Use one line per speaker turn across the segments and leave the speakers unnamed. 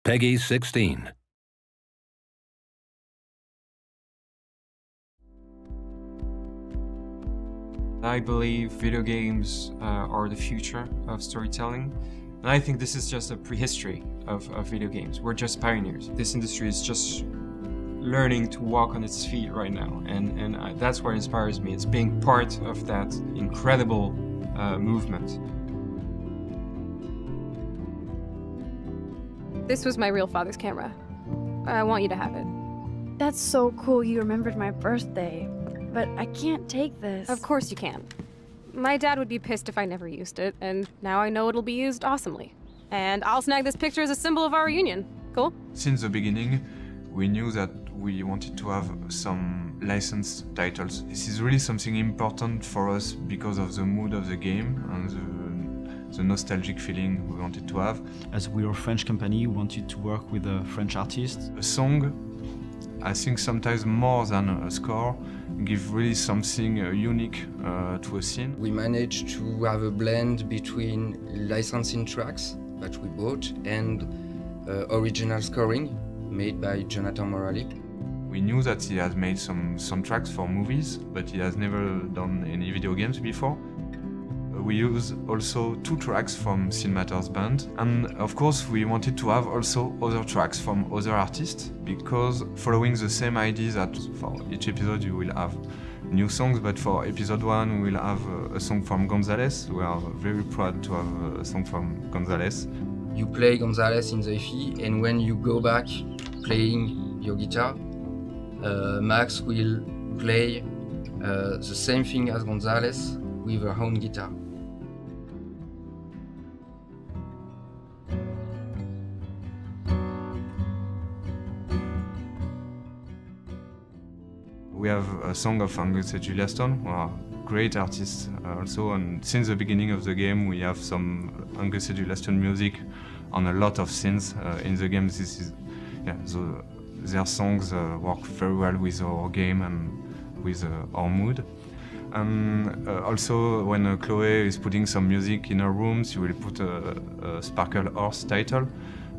Peggy 16.
I believe video games are the future of storytelling. And I think this is just a prehistory of video games. We're just pioneers. This industry is just learning to walk on its feet right now. And that's what inspires me. It's being part of that incredible movement.
This was my real father's camera. I want you to have it.
That's so cool you remembered my birthday. But I can't take this.
Of course you can. My dad would be pissed if I never used it, and now I know it'll be used awesomely. And I'll snag this picture as a symbol of our reunion. Cool?
Since the beginning, we knew that we wanted to have some licensed titles. This is really something important for us because of the mood of the game and the nostalgic feeling we wanted to have.
As we are a French company, we wanted to work with a French artist.
A song, I think sometimes more than a score, give really something unique to a scene.
We managed to have a blend between licensing tracks that we bought and original scoring made by Jonathan Morali.
We knew that he has made some soundtracks for movies, but he has never done any video games before. We use also 2 tracks from Cinemator's band, and of course we wanted to have also other tracks from other artists, because following the same idea that for each episode you will have new songs, but for episode 1 we will have a song from Gonzalez. We are very proud to have a song from Gonzalez.
You play Gonzalez in the EP, and when you go back playing your guitar, Max will play the same thing as Gonzalez with her own guitar.
We have a song of Angus and Julia Stone, who are great artists also, and since the beginning of the game we have some Angus and Julia Stone music on a lot of scenes in the game. This is, their songs work very well with our game and with our mood. And also when Chloe is putting some music in her room, she will put a Sparkle Horse title,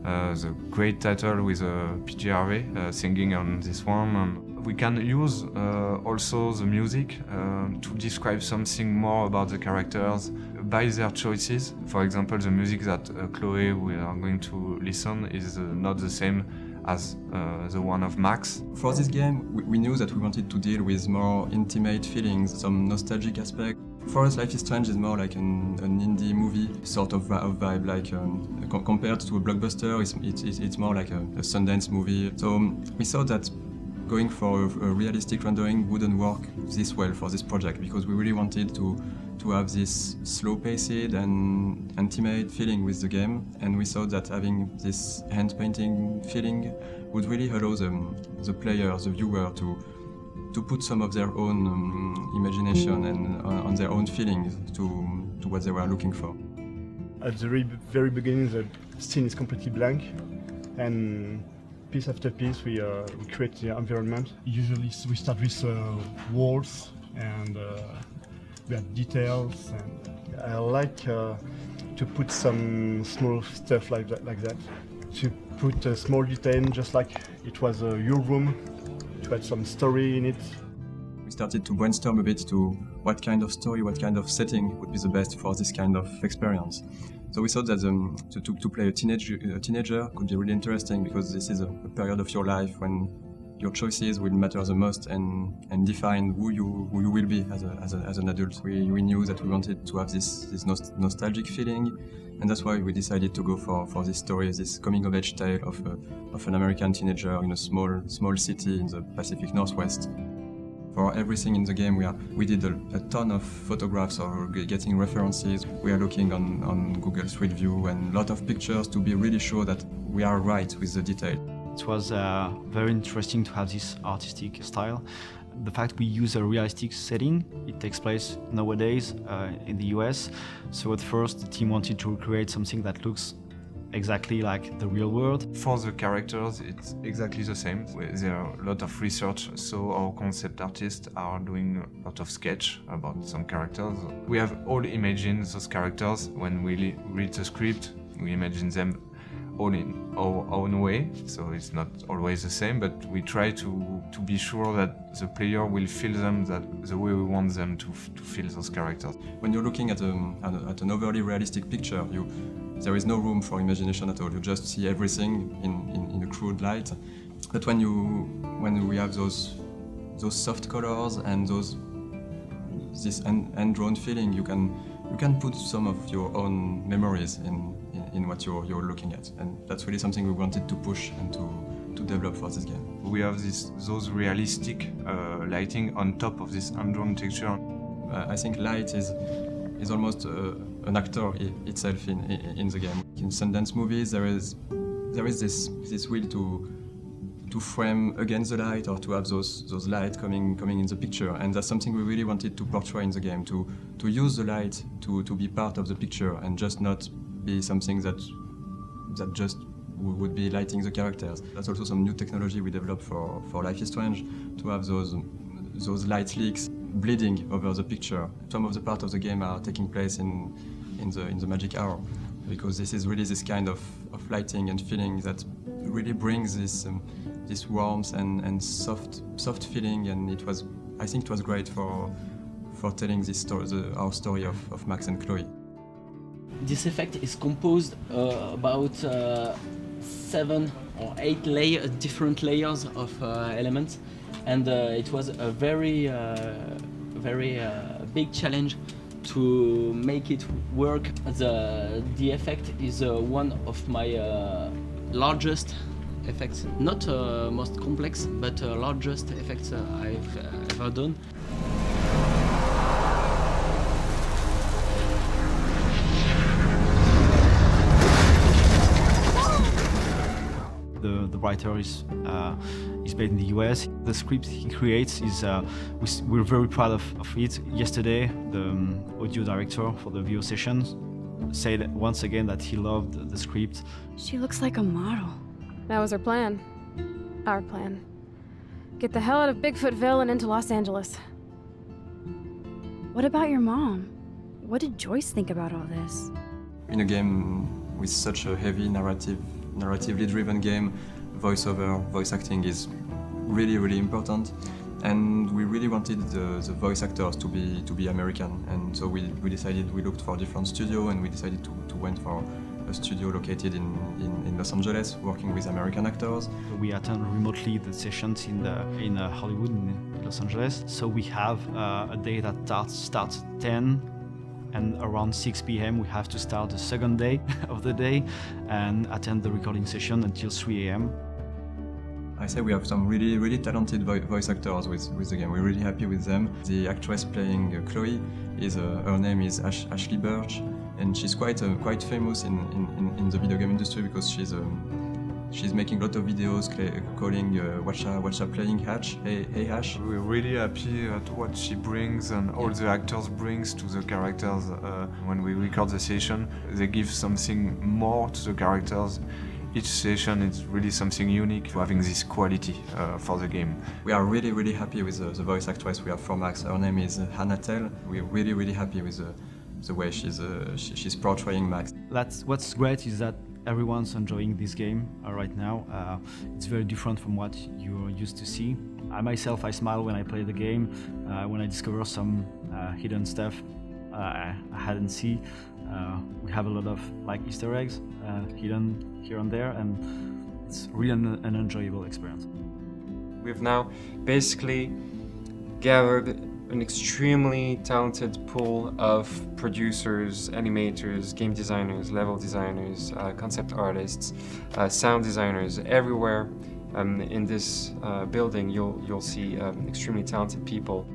the great title with PJ Harvey singing on this one. And we can use also the music to describe something more about the characters by their choices. For example, the music that Chloe we are going to listen is not the same as the one of Max.
For this game, we knew that we wanted to deal with more intimate feelings, some nostalgic aspect. For us, Life is Strange is more like an indie movie sort of vibe, like compared to a blockbuster, it's more like a Sundance movie. So we thought that going for a realistic rendering wouldn't work this well for this project, because we really wanted to have this slow-paced and intimate feeling with the game, and we thought that having this hand-painting feeling would really allow the player, the viewer, to put some of their own imagination and on their own feelings to what they were looking for.
At the very beginning, the scene is completely blank, and piece after piece we create the environment. Usually we start with walls and we have details, and I like to put some small stuff like that. To put a small detail, just like it was your room, to add some story in it.
We started to brainstorm a bit to what kind of story, what kind of setting would be the best for this kind of experience. So we thought that to play a teenager could be really interesting, because this is a period of your life when your choices will matter the most and define who you will be as an adult. We knew that we wanted to have this nostalgic feeling, and that's why we decided to go for this story, this coming-of-age tale of an American teenager in a small city in the Pacific Northwest. For everything in the game, we did a ton of photographs or getting references. We are looking on Google Street View and a lot of pictures to be really sure that we are right with the detail.
It was very interesting to have this artistic style. The fact we use a realistic setting, it takes place nowadays in the US. So at first the team wanted to recreate something that looks exactly like the real world.
For the characters, it's exactly the same. There are a lot of research, so our concept artists are doing a lot of sketch about some characters. We have all imagined those characters when we read the script. We imagine them all in our own way, so it's not always the same, but we try to be sure that the player will feel them the way we want them to feel those characters.
When you're looking at an overly realistic picture, there is no room for imagination at all. You just see everything in a crude light. But when we have those soft colors and this hand-drawn feeling, you can put some of your own memories in what you're looking at, and that's really something we wanted to push and to develop for this game.
We have those realistic lighting on top of this hand-drawn texture.
I think light is almost an actor itself in the game. In Sundance movies, there is this will to frame against the light or to have those light coming in the picture, and that's something we really wanted to portray in the game, to use the light to be part of the picture and just not be something that just would be lighting the characters. That's also some new technology we developed for Life is Strange, to have those light leaks bleeding over the picture. Some of the parts of the game are taking place in the magic hour, because this is really this kind of lighting and feeling that really brings this warmth and soft feeling, and I think it was great for telling this story, our story of Max and Chloe.
This effect is composed about 7 or 8 different layers of elements, and it was a very big challenge to make it work. The effect is one of my largest effects, not most complex, but largest effects I've ever done.
The writer is based in the US. The script he creates is we're very proud of it. Yesterday, the audio director for the VO sessions said once again that he loved the script.
She looks like a model.
That was her plan. Our plan. Get the hell out of Bigfootville and into Los Angeles.
What about your mom? What did Joyce think about all this?
In a game with such a heavy narratively driven game, voice acting is really, really important, and we really wanted the voice actors to be American, and so we looked for a different studio, and we decided to went for a studio located in Los Angeles, working with American actors.
We attend remotely the sessions in Hollywood, in Los Angeles. So we have a day that starts 10, and around 6 p.m. we have to start the second day of the day and attend the recording session until 3 a.m.
I say we have some really, really talented voice actors with the game. We're really happy with them. The actress playing Chloe her name is Ashley Birch, and she's quite famous in the video game industry because she's making a lot of videos calling Watcha playing Hatch. Hey Hash.
We're really happy at what she brings and all the actors brings to the characters. When we record the session, they give something more to the characters. Each session is really something unique, having this quality for the game.
We are really, really happy with the voice actress we have for Max. Her name is Hannah Tell. We're really, really happy with the way she's portraying Max.
What's great is that everyone's enjoying this game right now. It's very different from what you're used to see. I smile when I play the game, when I discover some hidden stuff I hadn't seen. We have a lot of Easter eggs hidden here and there, and it's really an enjoyable experience.
We've now basically gathered an extremely talented pool of producers, animators, game designers, level designers, concept artists, sound designers. Everywhere in this building you'll see extremely talented people.